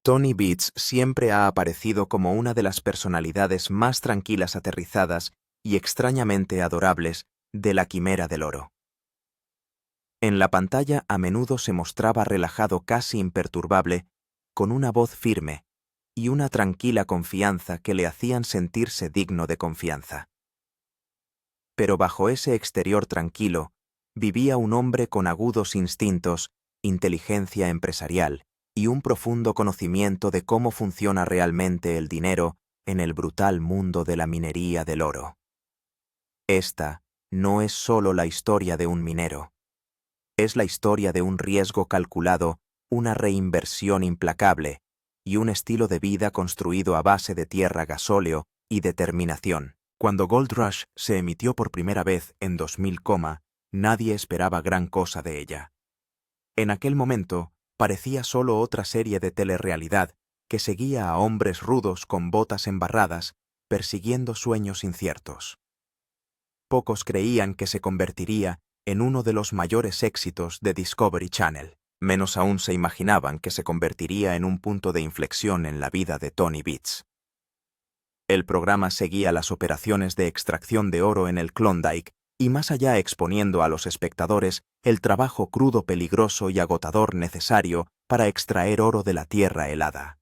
Tony Beats siempre ha aparecido como una de las personalidades más tranquilas, aterrizadas y extrañamente adorables de la Quimera del Oro. En la pantalla a menudo se mostraba relajado, casi imperturbable, con una voz firme y una tranquila confianza que le hacían sentirse digno de confianza. Pero bajo ese exterior tranquilo vivía un hombre con agudos instintos, inteligencia empresarial y un profundo conocimiento de cómo funciona realmente el dinero en el brutal mundo de la minería del oro. Esta no es solo la historia de un minero. Es la historia de un riesgo calculado, una reinversión implacable y un estilo de vida construido a base de tierra, gasóleo y determinación. Cuando Gold Rush se emitió por primera vez en 2000, nadie esperaba gran cosa de ella. En aquel momento, parecía solo otra serie de telerrealidad que seguía a hombres rudos con botas embarradas, persiguiendo sueños inciertos. Pocos creían que se convertiría en uno de los mayores éxitos de Discovery Channel. Menos aún se imaginaban que se convertiría en un punto de inflexión en la vida de Tony Beats. El programa seguía las operaciones de extracción de oro en el Klondike y más allá, exponiendo a los espectadores el trabajo crudo, peligroso y agotador necesario para extraer oro de la tierra helada.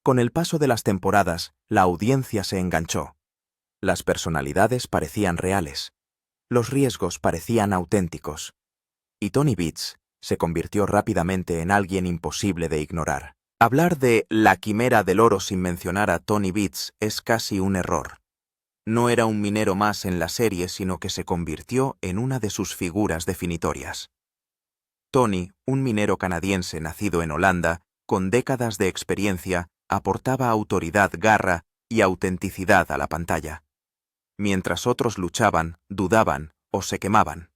Con el paso de las temporadas, la audiencia se enganchó. Las personalidades parecían reales. Los riesgos parecían auténticos. Y Tony Beats se convirtió rápidamente en alguien imposible de ignorar. Hablar de la Quimera del Oro sin mencionar a Tony Beats es casi un error. No era un minero más en la serie, sino que se convirtió en una de sus figuras definitorias. Tony, un minero canadiense nacido en Holanda, con décadas de experiencia, aportaba autoridad, garra y autenticidad a la pantalla. Mientras otros luchaban, dudaban o se quemaban,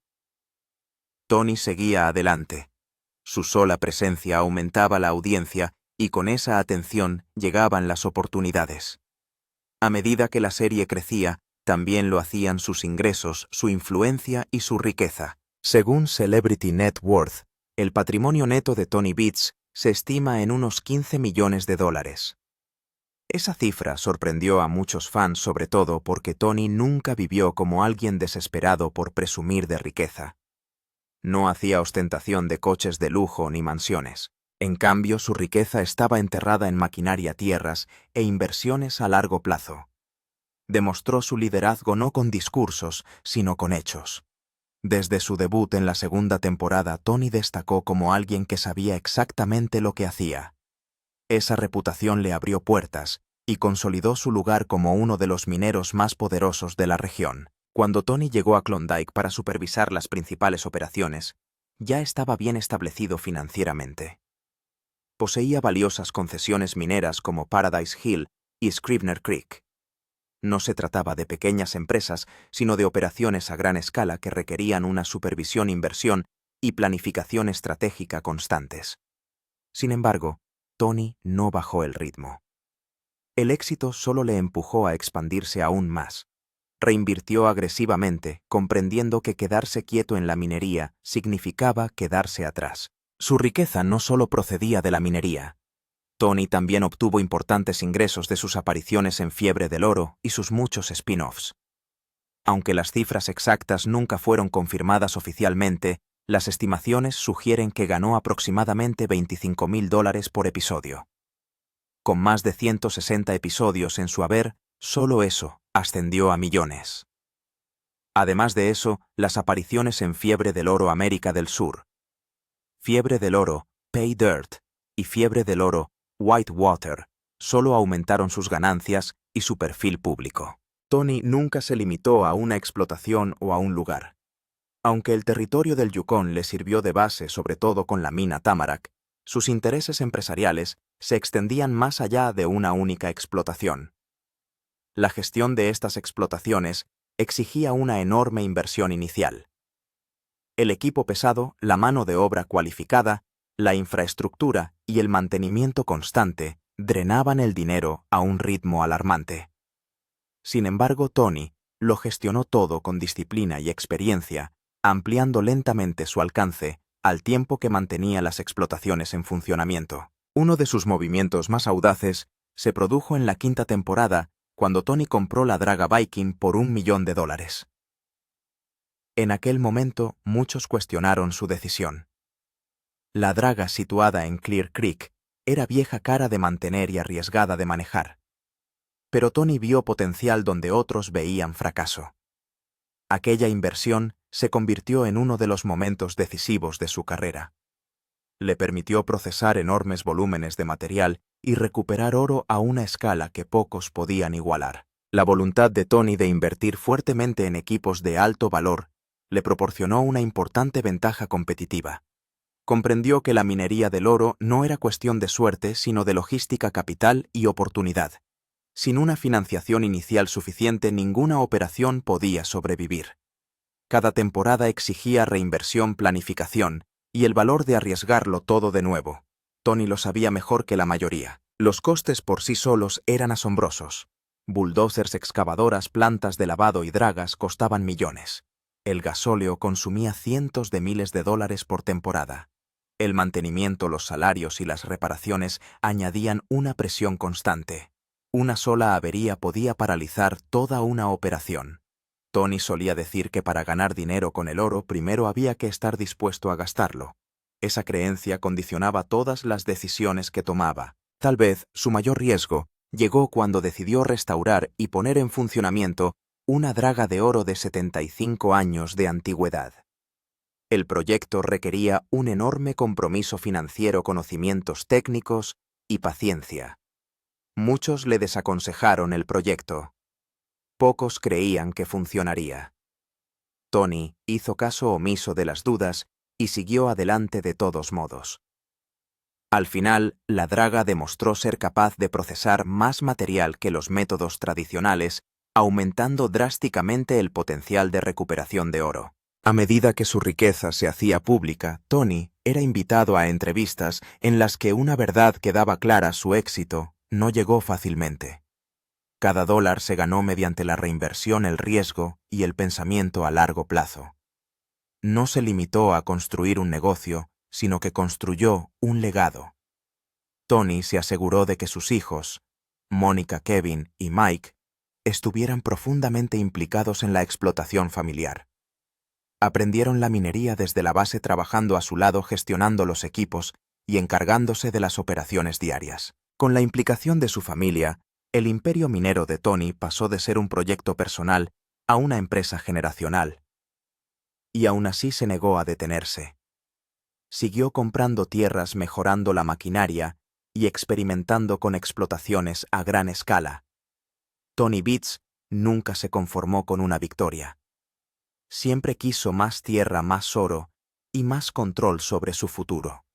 Tony seguía adelante. Su sola presencia aumentaba la audiencia y con esa atención llegaban las oportunidades. A medida que la serie crecía, también lo hacían sus ingresos, su influencia y su riqueza. Según Celebrity Net Worth, el patrimonio neto de Tony Beats se estima en unos $15 millones. Esa cifra sorprendió a muchos fans, sobre todo porque Tony nunca vivió como alguien desesperado por presumir de riqueza. No hacía ostentación de coches de lujo ni mansiones. En cambio, su riqueza estaba enterrada en maquinaria, tierras e inversiones a largo plazo. Demostró su liderazgo no con discursos, sino con hechos. Desde su debut en la segunda temporada, Tony destacó como alguien que sabía exactamente lo que hacía. Esa reputación le abrió puertas y consolidó su lugar como uno de los mineros más poderosos de la región. Cuando Tony llegó a Klondike para supervisar las principales operaciones, ya estaba bien establecido financieramente. Poseía valiosas concesiones mineras como Paradise Hill y Scrivener Creek. No se trataba de pequeñas empresas, sino de operaciones a gran escala que requerían una supervisión, inversión y planificación estratégica constantes. Sin embargo, Tony no bajó el ritmo. El éxito solo le empujó a expandirse aún más. Reinvirtió agresivamente, comprendiendo que quedarse quieto en la minería significaba quedarse atrás. Su riqueza no solo procedía de la minería. Tony también obtuvo importantes ingresos de sus apariciones en Fiebre del Oro y sus muchos spin-offs. Aunque las cifras exactas nunca fueron confirmadas oficialmente, las estimaciones sugieren que ganó aproximadamente $25,000 por episodio. Con más de 160 episodios en su haber, solo eso ascendió a millones. Además de eso, las apariciones en Fiebre del Oro América del Sur, Fiebre del Oro Pay Dirt y Fiebre del Oro Whitewater solo aumentaron sus ganancias y su perfil público. Tony nunca se limitó a una explotación o a un lugar. Aunque el territorio del Yukon le sirvió de base, sobre todo con la mina Tamarack, sus intereses empresariales se extendían más allá de una única explotación. La gestión de estas explotaciones exigía una enorme inversión inicial. El equipo pesado, la mano de obra cualificada, la infraestructura y el mantenimiento constante drenaban el dinero a un ritmo alarmante. Sin embargo, Tony lo gestionó todo con disciplina y experiencia, ampliando lentamente su alcance al tiempo que mantenía las explotaciones en funcionamiento. Uno de sus movimientos más audaces se produjo en la quinta temporada, cuando Tony compró la draga Viking por $1 millón. En aquel momento, muchos cuestionaron su decisión. La draga, situada en Clear Creek, era vieja, cara de mantener y arriesgada de manejar. Pero Tony vio potencial donde otros veían fracaso. Aquella inversión se convirtió en uno de los momentos decisivos de su carrera. Le permitió procesar enormes volúmenes de material y recuperar oro a una escala que pocos podían igualar. La voluntad de Tony de invertir fuertemente en equipos de alto valor le proporcionó una importante ventaja competitiva. Comprendió que la minería del oro no era cuestión de suerte, sino de logística, capital y oportunidad. Sin una financiación inicial suficiente, ninguna operación podía sobrevivir. Cada temporada exigía reinversión, planificación y el valor de arriesgarlo todo de nuevo. Tony lo sabía mejor que la mayoría. Los costes por sí solos eran asombrosos. Bulldozers, excavadoras, plantas de lavado y dragas costaban millones. El gasóleo consumía cientos de miles de dólares por temporada. El mantenimiento, los salarios y las reparaciones añadían una presión constante. Una sola avería podía paralizar toda una operación. Tony solía decir que para ganar dinero con el oro primero había que estar dispuesto a gastarlo. Esa creencia condicionaba todas las decisiones que tomaba. Tal vez su mayor riesgo llegó cuando decidió restaurar y poner en funcionamiento una draga de oro de 75 años de antigüedad. El proyecto requería un enorme compromiso financiero, conocimientos técnicos y paciencia. Muchos le desaconsejaron el proyecto. Pocos creían que funcionaría. Tony hizo caso omiso de las dudas y siguió adelante de todos modos. Al final, la draga demostró ser capaz de procesar más material que los métodos tradicionales, aumentando drásticamente el potencial de recuperación de oro. A medida que su riqueza se hacía pública, Tony era invitado a entrevistas en las que una verdad quedaba clara: su éxito no llegó fácilmente. Cada dólar se ganó mediante la reinversión, el riesgo y el pensamiento a largo plazo. No se limitó a construir un negocio, sino que construyó un legado. Tony se aseguró de que sus hijos, Mónica, Kevin y Mike, estuvieran profundamente implicados en la explotación familiar. Aprendieron la minería desde la base, trabajando a su lado, gestionando los equipos y encargándose de las operaciones diarias. Con la implicación de su familia, el imperio minero de Tony pasó de ser un proyecto personal a una empresa generacional. Y aún así se negó a detenerse. Siguió comprando tierras, mejorando la maquinaria y experimentando con explotaciones a gran escala. Tony Beets nunca se conformó con una victoria. Siempre quiso más tierra, más oro y más control sobre su futuro.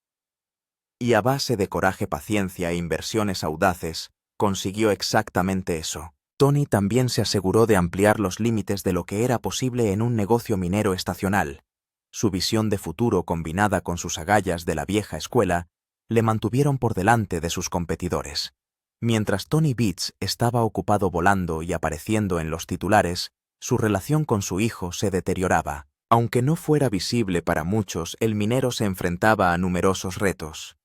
Y a base de coraje, paciencia e inversiones audaces, consiguió exactamente eso. Tony también se aseguró de ampliar los límites de lo que era posible en un negocio minero estacional. Su visión de futuro, combinada con sus agallas de la vieja escuela, le mantuvieron por delante de sus competidores. Mientras Tony Beets estaba ocupado volando y apareciendo en los titulares, su relación con su hijo se deterioraba. Aunque no fuera visible para muchos, el minero se enfrentaba a numerosos retos.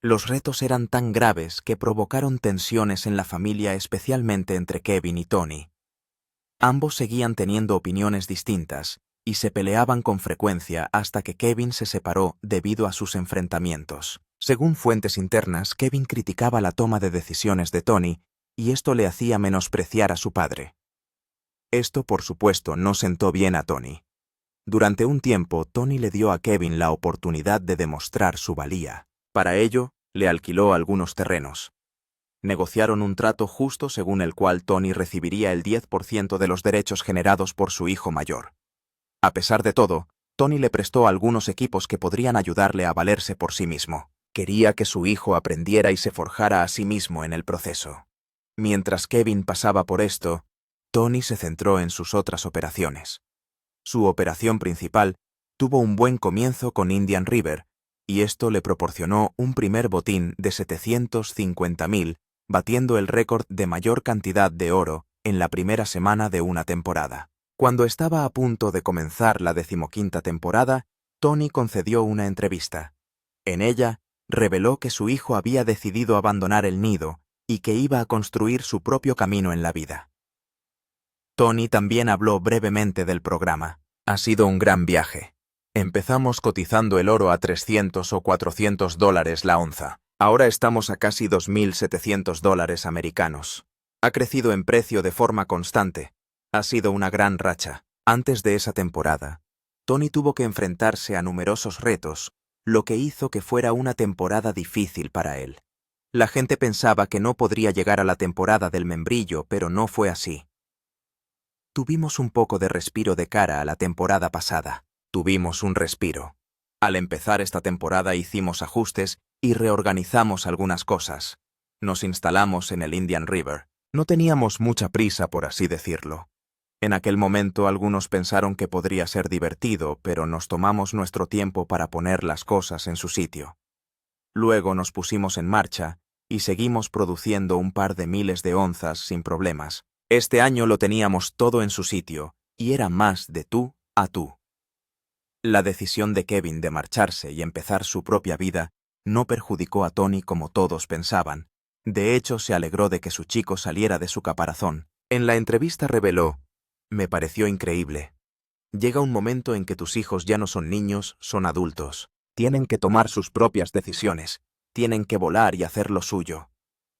Los retos eran tan graves que provocaron tensiones en la familia, especialmente entre Kevin y Tony. Ambos seguían teniendo opiniones distintas y se peleaban con frecuencia hasta que Kevin se separó debido a sus enfrentamientos. Según fuentes internas, Kevin criticaba la toma de decisiones de Tony y esto le hacía menospreciar a su padre. Esto, por supuesto, no sentó bien a Tony. Durante un tiempo, Tony le dio a Kevin la oportunidad de demostrar su valía. Para ello, le alquiló algunos terrenos. Negociaron un trato justo según el cual Tony recibiría el 10% de los derechos generados por su hijo mayor. A pesar de todo, Tony le prestó algunos equipos que podrían ayudarle a valerse por sí mismo. Quería que su hijo aprendiera y se forjara a sí mismo en el proceso. Mientras Kevin pasaba por esto, Tony se centró en sus otras operaciones. Su operación principal tuvo un buen comienzo con Indian River, y esto le proporcionó un primer botín de 750,000, batiendo el récord de mayor cantidad de oro en la primera semana de una temporada. Cuando estaba a punto de comenzar la 15ª temporada, Tony concedió una entrevista. En ella, reveló que su hijo había decidido abandonar el nido y que iba a construir su propio camino en la vida. Tony también habló brevemente del programa. Ha sido un gran viaje. Empezamos cotizando el oro a $300 o $400 la onza. Ahora estamos a casi $2.700 americanos. Ha crecido en precio de forma constante. Ha sido una gran racha. Antes de esa temporada, Tony tuvo que enfrentarse a numerosos retos, lo que hizo que fuera una temporada difícil para él. La gente pensaba que no podría llegar a la temporada del membrillo, pero no fue así. Tuvimos un poco de respiro de cara a la temporada pasada. Tuvimos un respiro. Al empezar esta temporada hicimos ajustes y reorganizamos algunas cosas. Nos instalamos en el Indian River. No teníamos mucha prisa, por así decirlo. En aquel momento algunos pensaron que podría ser divertido, pero nos tomamos nuestro tiempo para poner las cosas en su sitio. Luego nos pusimos en marcha y seguimos produciendo un par de miles de onzas sin problemas. Este año lo teníamos todo en su sitio y era más de tú a tú. La decisión de Kevin de marcharse y empezar su propia vida no perjudicó a Tony como todos pensaban. De hecho, se alegró de que su chico saliera de su caparazón. En la entrevista reveló: «Me pareció increíble. Llega un momento en que tus hijos ya no son niños, son adultos. Tienen que tomar sus propias decisiones. Tienen que volar y hacer lo suyo.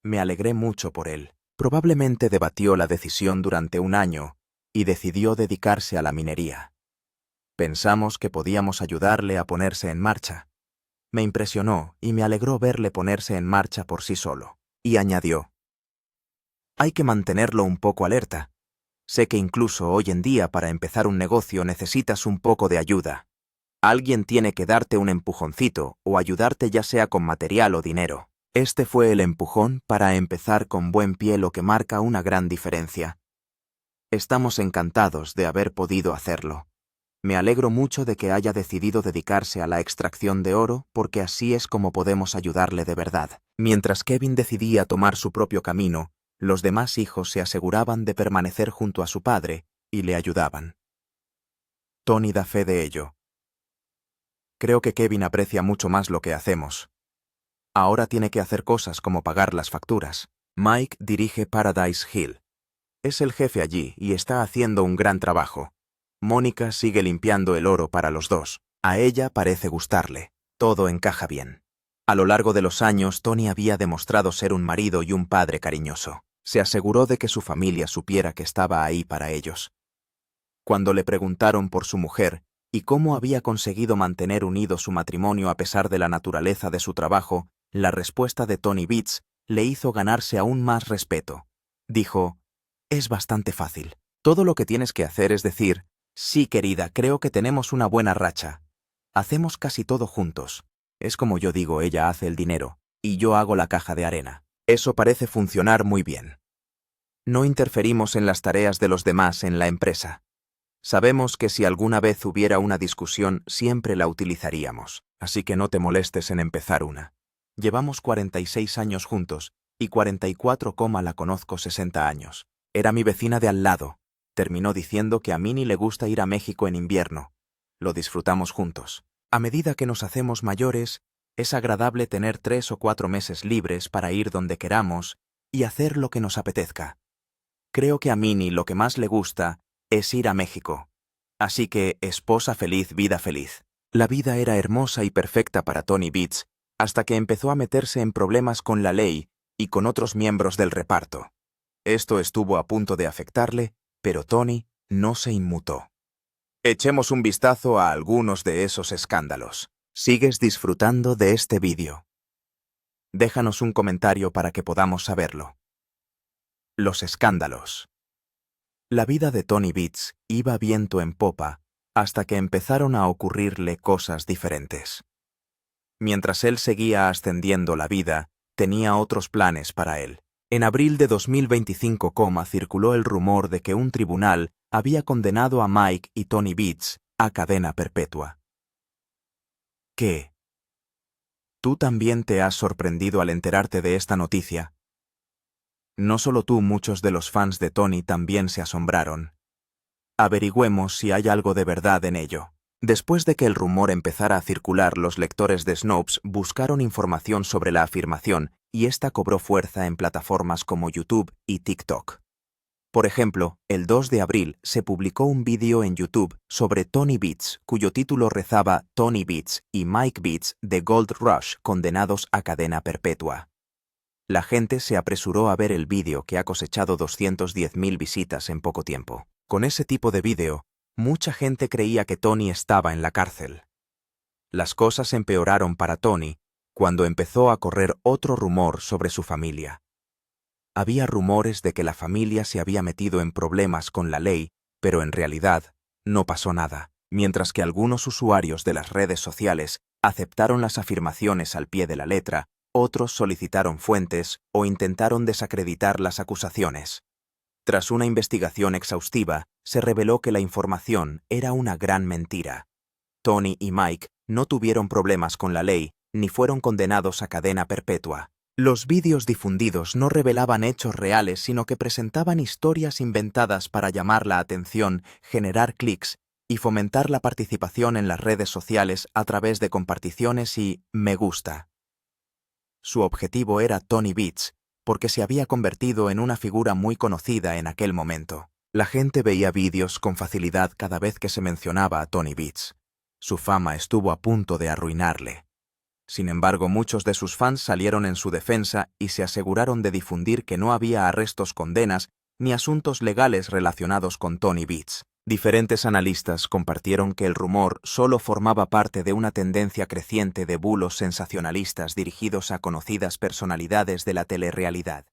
Me alegré mucho por él». Probablemente debatió la decisión durante un año y decidió dedicarse a la minería. Pensamos que podíamos ayudarle a ponerse en marcha. Me impresionó y me alegró verle ponerse en marcha por sí solo. Y añadió: «Hay que mantenerlo un poco alerta. Sé que incluso hoy en día para empezar un negocio necesitas un poco de ayuda. Alguien tiene que darte un empujoncito o ayudarte ya sea con material o dinero». Este fue el empujón para empezar con buen pie, lo que marca una gran diferencia. Estamos encantados de haber podido hacerlo. Me alegro mucho de que haya decidido dedicarse a la extracción de oro, porque así es como podemos ayudarle de verdad. Mientras Kevin decidía tomar su propio camino, los demás hijos se aseguraban de permanecer junto a su padre y le ayudaban. Tony da fe de ello. Creo que Kevin aprecia mucho más lo que hacemos. Ahora tiene que hacer cosas como pagar las facturas. Mike dirige Paradise Hill. Es el jefe allí y está haciendo un gran trabajo. Mónica sigue limpiando el oro para los dos. A ella parece gustarle. Todo encaja bien. A lo largo de los años, Tony había demostrado ser un marido y un padre cariñoso. Se aseguró de que su familia supiera que estaba ahí para ellos. Cuando le preguntaron por su mujer y cómo había conseguido mantener unido su matrimonio a pesar de la naturaleza de su trabajo, la respuesta de Tony Beats le hizo ganarse aún más respeto. Dijo: «Es bastante fácil. Todo lo que tienes que hacer es decir: sí, querida, creo que tenemos una buena racha. Hacemos casi todo juntos. Es como yo digo, ella hace el dinero y yo hago la caja de arena. Eso parece funcionar muy bien. No interferimos en las tareas de los demás en la empresa. Sabemos que si alguna vez hubiera una discusión, siempre la utilizaríamos, así que no te molestes en empezar una. Llevamos 46 años juntos y 44, la conozco 60 años. Era mi vecina de al lado. Terminó diciendo que a Minnie le gusta ir a México en invierno. Lo disfrutamos juntos. A medida que nos hacemos mayores, es agradable tener 3 o 4 meses libres para ir donde queramos y hacer lo que nos apetezca. Creo que a Minnie lo que más le gusta es ir a México. Así que, esposa feliz, vida feliz». La vida era hermosa y perfecta para Tony Beats, hasta que empezó a meterse en problemas con la ley y con otros miembros del reparto. Esto estuvo a punto de afectarle, pero Tony no se inmutó. Echemos un vistazo a algunos de esos escándalos. ¿Sigues disfrutando de este vídeo? Déjanos un comentario para que podamos saberlo. Los escándalos. La vida de Tony Beats iba viento en popa hasta que empezaron a ocurrirle cosas diferentes. Mientras él seguía ascendiendo la vida, tenía otros planes para él. En abril de 2025, circuló el rumor de que un tribunal había condenado a Mike y Tony Beats a cadena perpetua. ¿Qué? ¿Tú también te has sorprendido al enterarte de esta noticia? No solo tú, muchos de los fans de Tony también se asombraron. Averigüemos si hay algo de verdad en ello. Después de que el rumor empezara a circular, los lectores de Snopes buscaron información sobre la afirmación y esta cobró fuerza en plataformas como YouTube y TikTok. Por ejemplo, el 2 de abril se publicó un vídeo en YouTube sobre Tony Beats, cuyo título rezaba Tony Beats y Mike Beats de Gold Rush condenados a cadena perpetua. La gente se apresuró a ver el vídeo, que ha cosechado 210.000 visitas en poco tiempo. Con ese tipo de vídeo, mucha gente creía que Tony estaba en la cárcel. Las cosas empeoraron para Tony cuando empezó a correr otro rumor sobre su familia. Había rumores de que la familia se había metido en problemas con la ley, pero en realidad no pasó nada. Mientras que algunos usuarios de las redes sociales aceptaron las afirmaciones al pie de la letra, otros solicitaron fuentes o intentaron desacreditar las acusaciones. Tras una investigación exhaustiva, se reveló que la información era una gran mentira. Tony y Mike no tuvieron problemas con la ley ni fueron condenados a cadena perpetua. Los vídeos difundidos no revelaban hechos reales, sino que presentaban historias inventadas para llamar la atención, generar clics y fomentar la participación en las redes sociales a través de comparticiones y me gusta. Su objetivo era Tony Beats, porque se había convertido en una figura muy conocida en aquel momento. La gente veía vídeos con facilidad cada vez que se mencionaba a Tony Beats. Su fama estuvo a punto de arruinarle. Sin embargo, muchos de sus fans salieron en su defensa y se aseguraron de difundir que no había arrestos, condenas ni asuntos legales relacionados con Tony Beats. Diferentes analistas compartieron que el rumor solo formaba parte de una tendencia creciente de bulos sensacionalistas dirigidos a conocidas personalidades de la telerrealidad.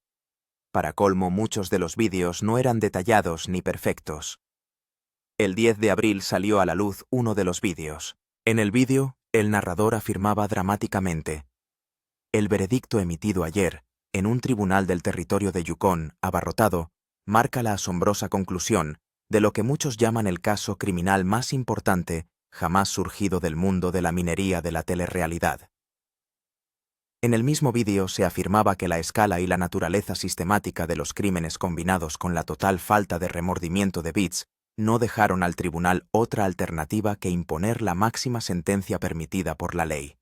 Para colmo, muchos de los vídeos no eran detallados ni perfectos. El 10 de abril salió a la luz uno de los vídeos. En el vídeo, el narrador afirmaba dramáticamente: el veredicto emitido ayer, en un tribunal del territorio de Yukon, abarrotado, marca la asombrosa conclusión de lo que muchos llaman el caso criminal más importante jamás surgido del mundo de la minería de la telerrealidad. En el mismo vídeo se afirmaba que la escala y la naturaleza sistemática de los crímenes, combinados con la total falta de remordimiento de Beats, no dejaron al tribunal otra alternativa que imponer la máxima sentencia permitida por la ley.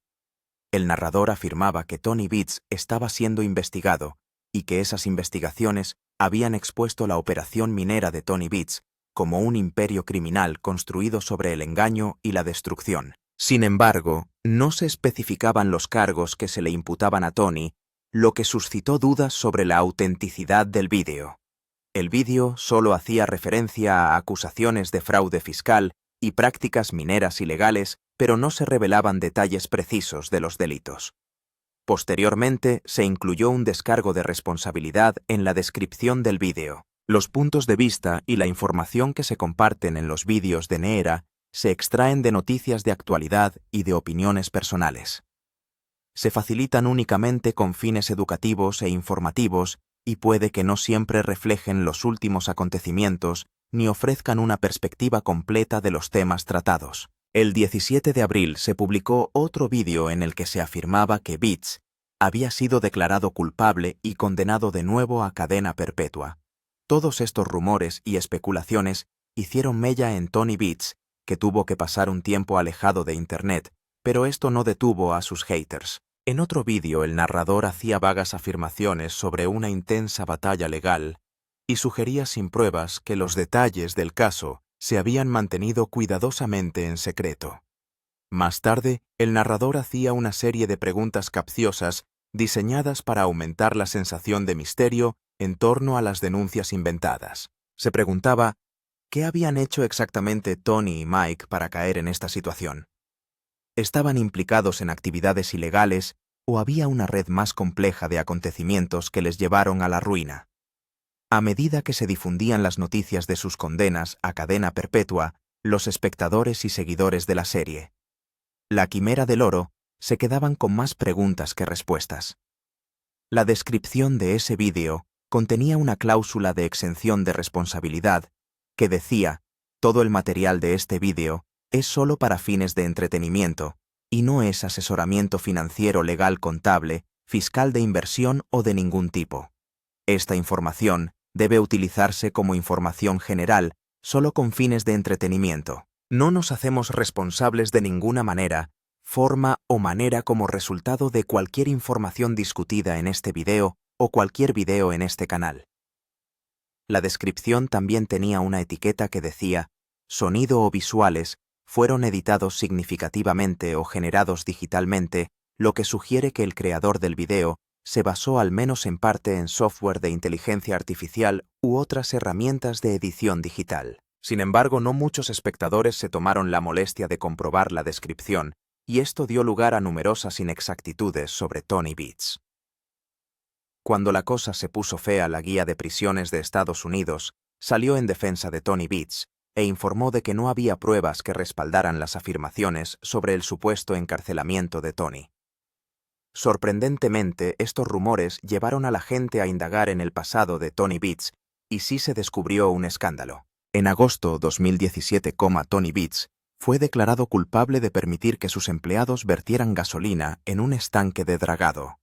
El narrador afirmaba que Tony Beats estaba siendo investigado y que esas investigaciones habían expuesto la operación minera de Tony Beats como un imperio criminal construido sobre el engaño y la destrucción. Sin embargo, no se especificaban los cargos que se le imputaban a Tony, lo que suscitó dudas sobre la autenticidad del vídeo. El vídeo solo hacía referencia a acusaciones de fraude fiscal y prácticas mineras ilegales, pero no se revelaban detalles precisos de los delitos. Posteriormente, se incluyó un descargo de responsabilidad en la descripción del vídeo. Los puntos de vista y la información que se comparten en los vídeos de Neera se extraen de noticias de actualidad y de opiniones personales. Se facilitan únicamente con fines educativos e informativos y puede que no siempre reflejen los últimos acontecimientos ni ofrezcan una perspectiva completa de los temas tratados. El 17 de abril se publicó otro vídeo en el que se afirmaba que Beats había sido declarado culpable y condenado de nuevo a cadena perpetua. Todos estos rumores y especulaciones hicieron mella en Tony Beats, que tuvo que pasar un tiempo alejado de Internet, pero esto no detuvo a sus haters. En otro vídeo, el narrador hacía vagas afirmaciones sobre una intensa batalla legal y sugería sin pruebas que los detalles del caso se habían mantenido cuidadosamente en secreto. Más tarde, el narrador hacía una serie de preguntas capciosas diseñadas para aumentar la sensación de misterio en torno a las denuncias inventadas. Se preguntaba, ¿qué habían hecho exactamente Tony y Mike para caer en esta situación? ¿Estaban implicados en actividades ilegales o había una red más compleja de acontecimientos que les llevaron a la ruina? A medida que se difundían las noticias de sus condenas a cadena perpetua, los espectadores y seguidores de la serie La Quimera del Oro se quedaban con más preguntas que respuestas. La descripción de ese vídeo contenía una cláusula de exención de responsabilidad que decía: todo el material de este vídeo es solo para fines de entretenimiento y no es asesoramiento financiero, legal, contable, fiscal, de inversión o de ningún tipo. Esta información debe utilizarse como información general solo con fines de entretenimiento. No nos hacemos responsables de ninguna manera, forma o manera como resultado de cualquier información discutida en este video o cualquier video en este canal. La descripción también tenía una etiqueta que decía «Sonido o visuales fueron editados significativamente o generados digitalmente», lo que sugiere que el creador del video se basó al menos en parte en software de inteligencia artificial u otras herramientas de edición digital. Sin embargo, no muchos espectadores se tomaron la molestia de comprobar la descripción, y esto dio lugar a numerosas inexactitudes sobre Tony Beats. Cuando la cosa se puso fea, la guía de prisiones de Estados Unidos salió en defensa de Tony Beats e informó de que no había pruebas que respaldaran las afirmaciones sobre el supuesto encarcelamiento de Tony. Sorprendentemente, estos rumores llevaron a la gente a indagar en el pasado de Tony Beats y sí se descubrió un escándalo. En agosto 2017, Tony Beats fue declarado culpable de permitir que sus empleados vertieran gasolina en un estanque de dragado.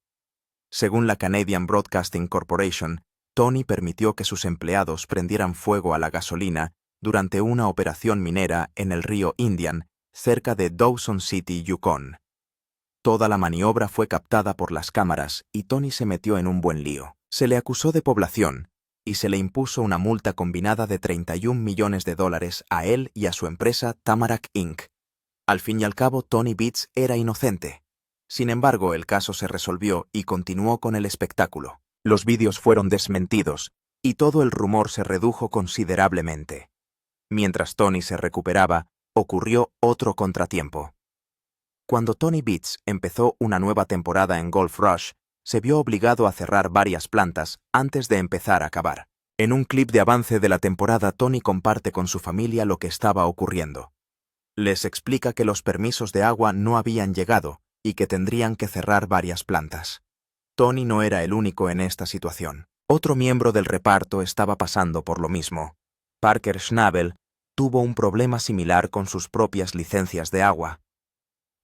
Según la Canadian Broadcasting Corporation, Tony permitió que sus empleados prendieran fuego a la gasolina durante una operación minera en el río Indian, cerca de Dawson City, Yukon. Toda la maniobra fue captada por las cámaras y Tony se metió en un buen lío. Se le acusó de población y se le impuso una multa combinada de $31 millones a él y a su empresa Tamarack Inc. Al fin y al cabo, Tony Beats era inocente. Sin embargo, el caso se resolvió y continuó con el espectáculo. Los vídeos fueron desmentidos y todo el rumor se redujo considerablemente. Mientras Tony se recuperaba, ocurrió otro contratiempo. Cuando Tony Beats empezó una nueva temporada en Gold Rush, se vio obligado a cerrar varias plantas antes de empezar a cavar. En un clip de avance de la temporada, Tony comparte con su familia lo que estaba ocurriendo. Les explica que los permisos de agua no habían llegado y que tendrían que cerrar varias plantas. Tony no era el único en esta situación. Otro miembro del reparto estaba pasando por lo mismo. Parker Schnabel tuvo un problema similar con sus propias licencias de agua.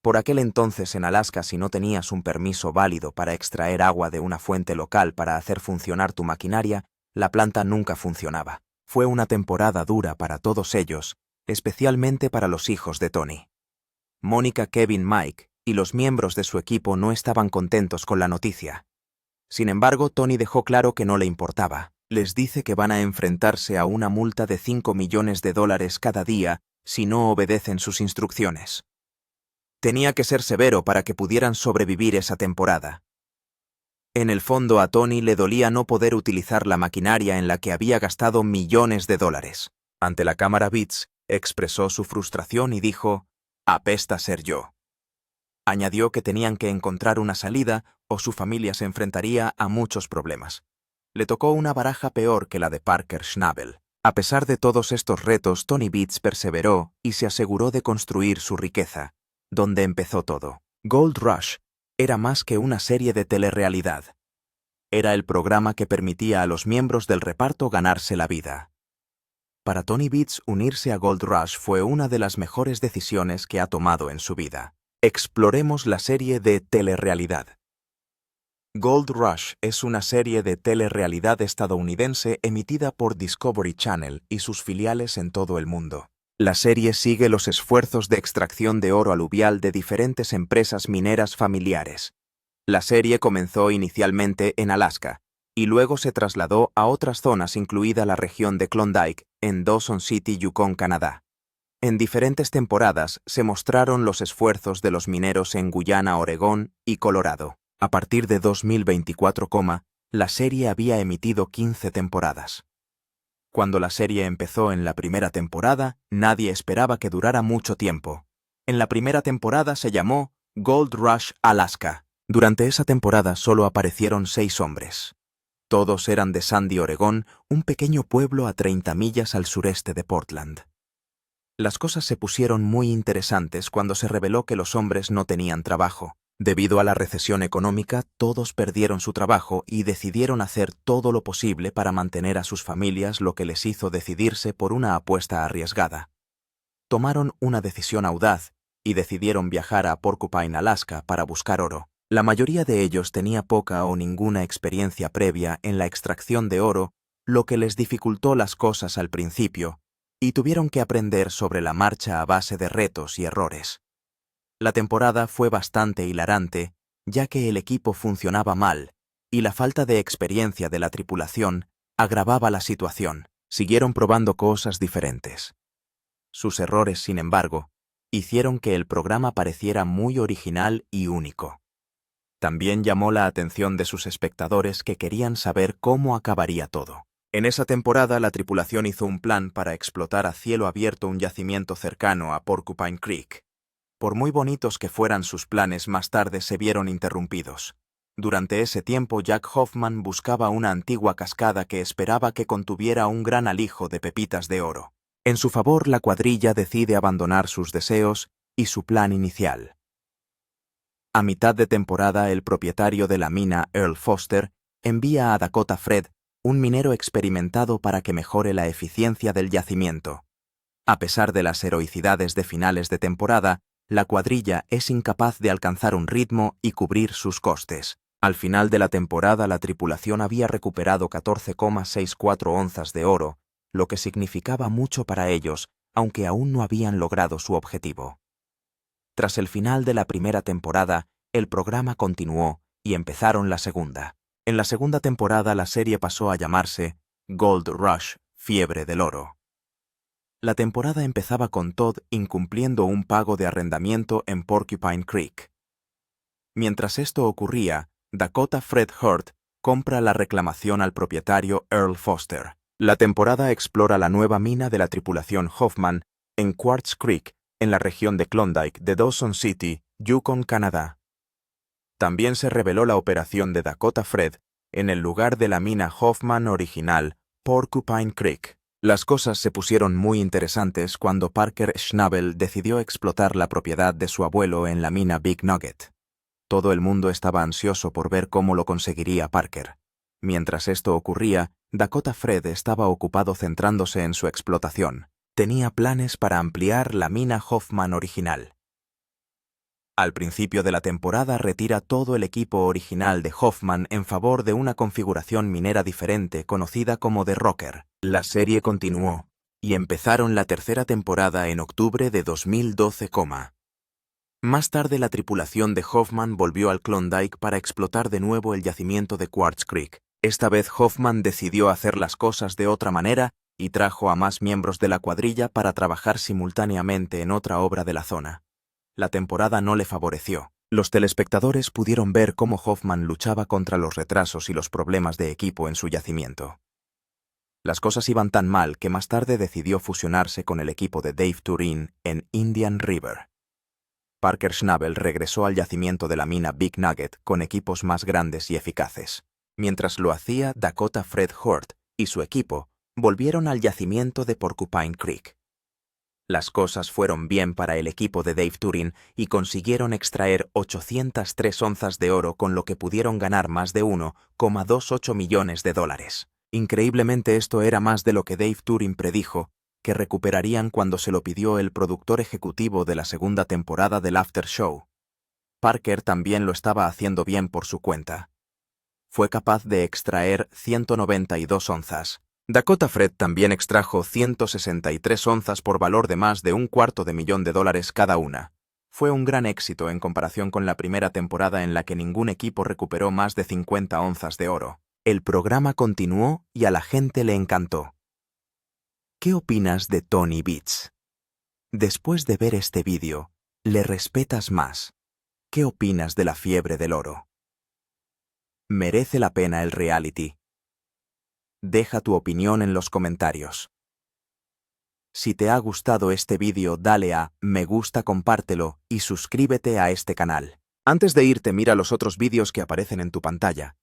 Por aquel entonces en Alaska, si no tenías un permiso válido para extraer agua de una fuente local para hacer funcionar tu maquinaria, la planta nunca funcionaba. Fue una temporada dura para todos ellos, especialmente para los hijos de Tony. Mónica, Kevin, Mike y los miembros de su equipo no estaban contentos con la noticia. Sin embargo, Tony dejó claro que no le importaba. Les dice que van a enfrentarse a una multa de $5 millones cada día si no obedecen sus instrucciones. Tenía que ser severo para que pudieran sobrevivir esa temporada. En el fondo, a Tony le dolía no poder utilizar la maquinaria en la que había gastado millones de dólares. Ante la cámara, Beats expresó su frustración y dijo: «Apesta ser yo». Añadió que tenían que encontrar una salida o su familia se enfrentaría a muchos problemas. Le tocó una baraja peor que la de Parker Schnabel. A pesar de todos estos retos, Tony Beats perseveró y se aseguró de construir su riqueza. Donde empezó todo. Gold Rush era más que una serie de telerrealidad. Era el programa que permitía a los miembros del reparto ganarse la vida. Para Tony Beats, unirse a Gold Rush fue una de las mejores decisiones que ha tomado en su vida. Exploremos la serie de telerrealidad. Gold Rush es una serie de telerrealidad estadounidense emitida por Discovery Channel y sus filiales en todo el mundo. La serie sigue los esfuerzos de extracción de oro aluvial de diferentes empresas mineras familiares. La serie comenzó inicialmente en Alaska y luego se trasladó a otras zonas, incluida la región de Klondike, en Dawson City, Yukon, Canadá. En diferentes temporadas se mostraron los esfuerzos de los mineros en Guyana, Oregón y Colorado. A partir de 2024, la serie había emitido 15 temporadas. Cuando la serie empezó en la primera temporada, nadie esperaba que durara mucho tiempo. En la primera temporada se llamó Gold Rush Alaska. Durante esa temporada solo aparecieron 6 hombres. Todos eran de Sandy, Oregón, un pequeño pueblo a 30 millas al sureste de Portland. Las cosas se pusieron muy interesantes cuando se reveló que los hombres no tenían trabajo. Debido a la recesión económica, todos perdieron su trabajo y decidieron hacer todo lo posible para mantener a sus familias, lo que les hizo decidirse por una apuesta arriesgada. Tomaron una decisión audaz y decidieron viajar a Porcupine, Alaska, para buscar oro. La mayoría de ellos tenía poca o ninguna experiencia previa en la extracción de oro, lo que les dificultó las cosas al principio, y tuvieron que aprender sobre la marcha a base de retos y errores. La temporada fue bastante hilarante, ya que el equipo funcionaba mal, y la falta de experiencia de la tripulación agravaba la situación. Siguieron probando cosas diferentes. Sus errores, sin embargo, hicieron que el programa pareciera muy original y único. También llamó la atención de sus espectadores que querían saber cómo acabaría todo. En esa temporada, la tripulación hizo un plan para explotar a cielo abierto un yacimiento cercano a Porcupine Creek. Por muy bonitos que fueran sus planes, más tarde se vieron interrumpidos. Durante ese tiempo, Jack Hoffman buscaba una antigua cascada que esperaba que contuviera un gran alijo de pepitas de oro. En su favor, la cuadrilla decide abandonar sus deseos y su plan inicial. A mitad de temporada, el propietario de la mina, Earl Foster, envía a Dakota Fred, un minero experimentado, para que mejore la eficiencia del yacimiento. A pesar de las heroicidades de finales de temporada, la cuadrilla es incapaz de alcanzar un ritmo y cubrir sus costes. Al final de la temporada, la tripulación había recuperado 14,64 onzas de oro, lo que significaba mucho para ellos, aunque aún no habían logrado su objetivo. Tras el final de la primera temporada, el programa continuó y empezaron la segunda. En la segunda temporada, la serie pasó a llamarse Gold Rush, Fiebre del Oro. La temporada empezaba con Todd incumpliendo un pago de arrendamiento en Porcupine Creek. Mientras esto ocurría, Dakota Fred Hurt compra la reclamación al propietario Earl Foster. La temporada explora la nueva mina de la tripulación Hoffman en Quartz Creek, en la región de Klondike de Dawson City, Yukon, Canadá. También se reveló la operación de Dakota Fred en el lugar de la mina Hoffman original, Porcupine Creek. Las cosas se pusieron muy interesantes cuando Parker Schnabel decidió explotar la propiedad de su abuelo en la mina Big Nugget. Todo el mundo estaba ansioso por ver cómo lo conseguiría Parker. Mientras esto ocurría, Dakota Fred estaba ocupado centrándose en su explotación. Tenía planes para ampliar la mina Hoffman original. Al principio de la temporada retira todo el equipo original de Hoffman en favor de una configuración minera diferente conocida como The Rocker. La serie continuó, y empezaron la tercera temporada en octubre de 2012. Más tarde, la tripulación de Hoffman volvió al Klondike para explotar de nuevo el yacimiento de Quartz Creek. Esta vez Hoffman decidió hacer las cosas de otra manera y trajo a más miembros de la cuadrilla para trabajar simultáneamente en otra obra de la zona. La temporada no le favoreció. Los telespectadores pudieron ver cómo Hoffman luchaba contra los retrasos y los problemas de equipo en su yacimiento. Las cosas iban tan mal que más tarde decidió fusionarse con el equipo de Dave Turin en Indian River. Parker Schnabel regresó al yacimiento de la mina Big Nugget con equipos más grandes y eficaces. Mientras lo hacía, Dakota Fred Hurt y su equipo volvieron al yacimiento de Porcupine Creek. Las cosas fueron bien para el equipo de Dave Turin y consiguieron extraer 803 onzas de oro, con lo que pudieron ganar más de $1,28 millones. Increíblemente, esto era más de lo que Dave Turin predijo que recuperarían cuando se lo pidió el productor ejecutivo de la segunda temporada del After Show. Parker también lo estaba haciendo bien por su cuenta. Fue capaz de extraer 192 onzas. Dakota Fred también extrajo 163 onzas por valor de más de $250,000 cada una. Fue un gran éxito en comparación con la primera temporada, en la que ningún equipo recuperó más de 50 onzas de oro. El programa continuó y a la gente le encantó. ¿Qué opinas de Tony Beats? Después de ver este vídeo, ¿le respetas más? ¿Qué opinas de la fiebre del oro? ¿Merece la pena el reality? Deja tu opinión en los comentarios. Si te ha gustado este vídeo, dale a me gusta, compártelo y suscríbete a este canal. Antes de irte, mira los otros vídeos que aparecen en tu pantalla.